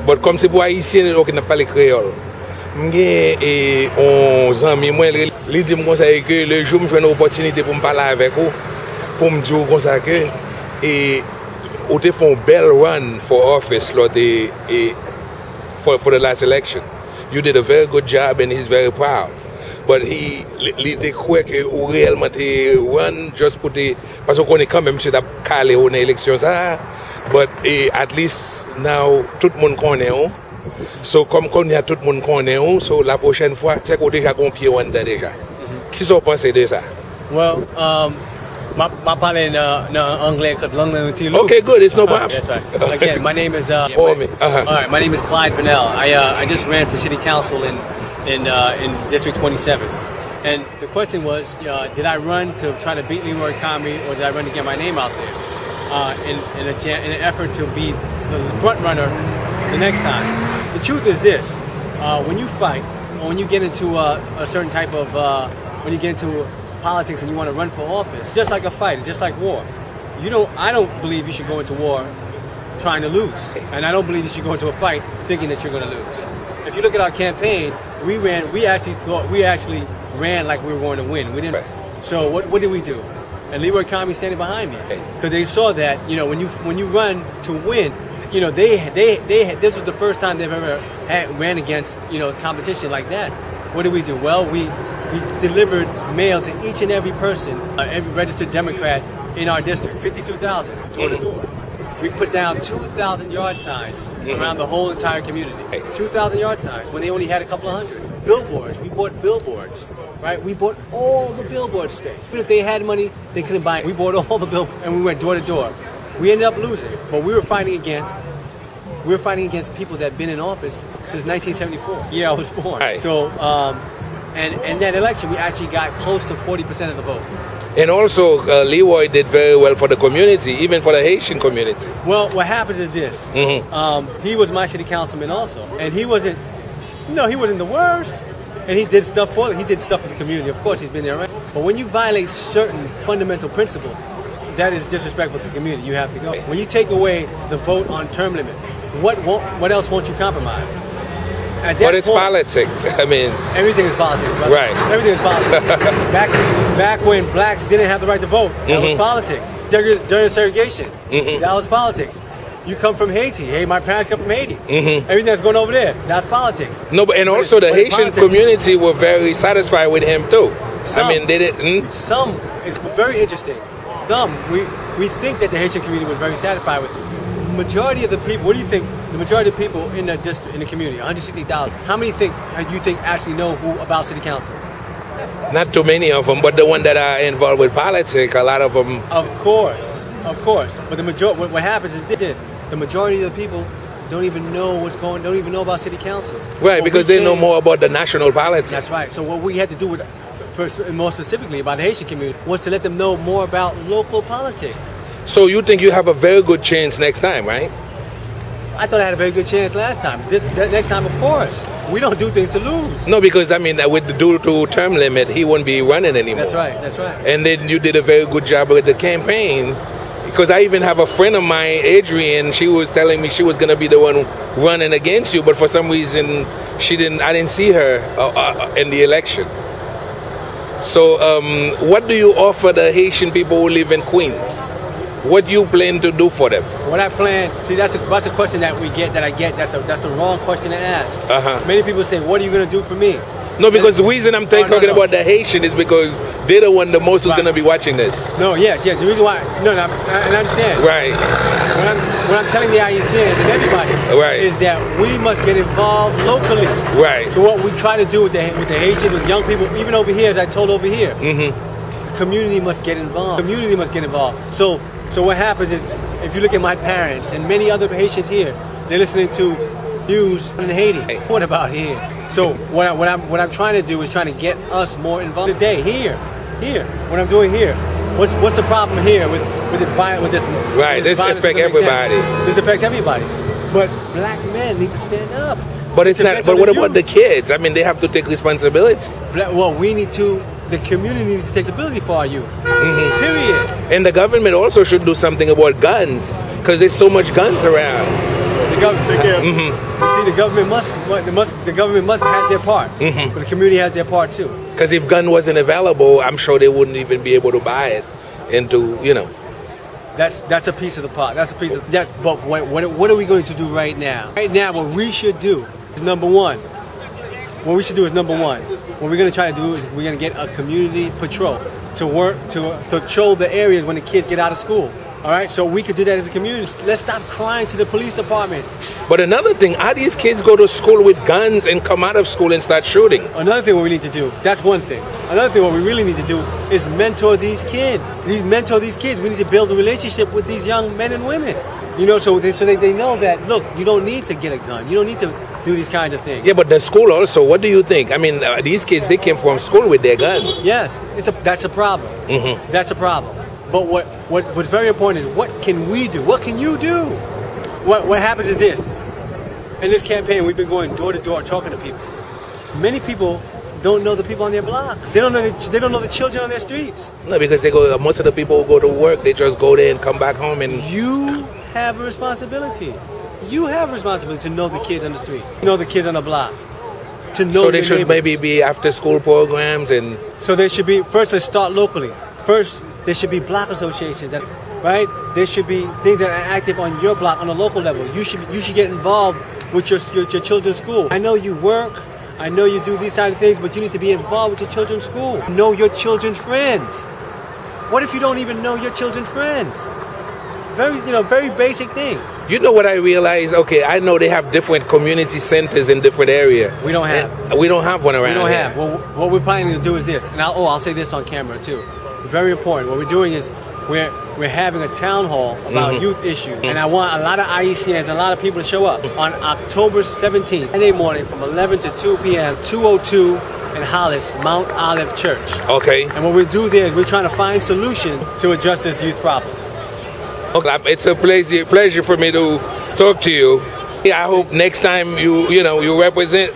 But comme c'est pour haïtien qui n'a pas le créole. Et on zami moi lui dit comme ça que le jour me fait une opportunité pour me parler avec vous pour me dire comme ça que et ou te font bel run for office for the last election. You did a very good job and he's very proud. But he croit que ou réellement te run just pour te parce qu'on est quand même c'est calé aux élections ça. But at least now tout le monde connaît. So comme qu'on y a tout le monde connaît, so la prochaine fois c'est qu'on déjà qu'on pied dedans déjà. Qu'est-ce que vous pensez de ça? Well, my parler en anglais because l'anglais est lourd. Okay, good. It's no problem. Yes, right. Again, my name is All right. My name is Clyde Vanel. I just ran for city council in District 27, and the question was, did I run to try to beat Leroy Cambria, or did I run to get my name out there in an effort to be the front runner the next time? The truth is this: when you fight, or when you get into a certain type of when you get into politics and you want to run for office, it's just like a fight. It's just like war. I don't believe you should go into war trying to lose, and I don't believe you should go into a fight thinking that you're going to lose. If you look at our campaign, we actually ran like we were going to win. We didn't. So what did we do? And Leroy Cambria standing behind me because they saw that when you run to win. This was the first time they've ever ran against competition like that. What did we do? Well, we delivered mail to each and every person, every registered Democrat in our district, 52,000 door to door. We put down 2,000 yard signs around the whole entire community. 2,000 yard signs when they only had a couple of hundred. Billboards. We bought billboards, right? We bought all the billboard space. If they had money, they couldn't buy it. We bought all the billboards, and we went door to door. We ended up losing, but we were fighting against people that had been in office since 1974. Yeah, I was born. Right. So, and that election, we actually got close to 40% of the vote. And also, Leroy did very well for the community, even for the Haitian community. Well, what happens is this: he was my city councilman also, and he wasn't the worst. And he did stuff for the community. Of course, he's been there, right? But when you violate certain fundamental principles, that is disrespectful to the community. You have to go. When you take away the vote on term limits, what else won't you compromise? But it's politics. I mean, everything is politics, right? Everything is politics. back when blacks didn't have the right to vote, that was politics. During segregation, that was politics. You come from Haiti. Hey, my parents come from Haiti. Everything that's going over there, that's politics. No, and also the Haitian community were very satisfied with him too. I mean, they didn't. Some, it's very interesting. We think that the Haitian community was very satisfied with it. Majority of the people, what do you think? The majority of people in the district, in the community, 160,000. How many do you think actually know about city council? Not too many of them, but the ones that are involved with politics, a lot of them. Of course. But the majority, what happens is this: the majority of the people don't even know don't even know about city council. Right, because they know more about the national politics. That's right. So what we had to do more specifically about the Haitian community was to let them know more about local politics. So you think you have a very good chance next time, right? I thought I had a very good chance last time. Next time, of course. We don't do things to lose. No, because I mean, with the due to term limit, he won't be running anymore. That's right. And then you did a very good job with the campaign. Because I even have a friend of mine, Adrienne, she was telling me she was going to be the one running against you, but for some reason, I didn't see her in the election. So what do you offer the Haitian people who live in Queens? What do you plan to do for them? What I plan, see, that's a question that I get. That's the wrong question to ask. Many people say, "What are you going to do for me?" No, because the reason I'm talking about the Haitian is because they're the one the most is going to be watching this. No, yes. The reason why, and I understand. Right. What I'm telling the Haitians and everybody is that we must get involved locally. Right. So what we try to do with the Haitians, with young people, even over here, as I told over here, the community must get involved. Community must get involved. So what happens is, if you look at my parents and many other Haitians here, they're listening to news in Haiti. What about here? So what I'm trying to do is trying to get us more involved today here. What I'm doing here. What's the problem here with this? Right. This affects everybody. This affects everybody. But black men need to stand up. But it's not. But what about the kids? I mean, they have to take responsibility. Well, we need to. The community needs to take responsibility for our youth. Period. And the government also should do something about guns, because there's so much guns around. The the government must have their part, but the community has their part too. Because if gun wasn't available, I'm sure they wouldn't even be able to buy it. That's a piece of the pot. That's a piece of that. But what are we going to do right now? Right now, what we should do is number one. What we should do is number one. What we're going to try to do is we're going to get a community patrol to work to patrol the areas when the kids get out of school. All right, so we could do that as a community. Let's stop crying to the police department. But another thing, how these kids go to school with guns and come out of school and start shooting? Another thing what we need to do, that's one thing. Another thing what we really need to do is mentor these kids. Mentor these kids. We need to build a relationship with these young men and women. So they know that, look, you don't need to get a gun. You don't need to do these kinds of things. Yeah, but the school also, what do you think? I mean, these kids, they came from school with their guns. Yes, that's a problem. That's a problem. But what's very important is what can we do? What can you do? What happens is this. In this campaign, we've been going door to door talking to people. Many people don't know the people on their block. They don't know the children on their streets. No, because most of the people who go to work, they just go there and come back home. And you have a responsibility. You have a responsibility to know the kids on the street, know the kids on the block, to know. So they should maybe be after school programs and. So they should be first. Let's start locally. First, there should be block associations right? There should be things that are active on your block on a local level. You should get involved with your children's school. I know you work. I know you do these kind of things, but you need to be involved with your children's school. Know your children's friends. What if you don't even know your children's friends? Very basic things. You know what I realize? Okay, I know they have different community centers in different areas. We don't have. We don't have one around. We don't here. have. Well, what we're planning to do is this, and I'll say this on camera too. Very important. What we're doing is we're having a town hall about youth issues, and I want a lot of IECNs and a lot of people to show up on October 17th, Sunday morning from 11 to 2 p.m. 202 in Hollis, Mount Olive Church. Okay. And what we do there is we're trying to find solution to address this youth problem. Okay, it's a pleasure for me to talk to you. Yeah, I hope next time you represent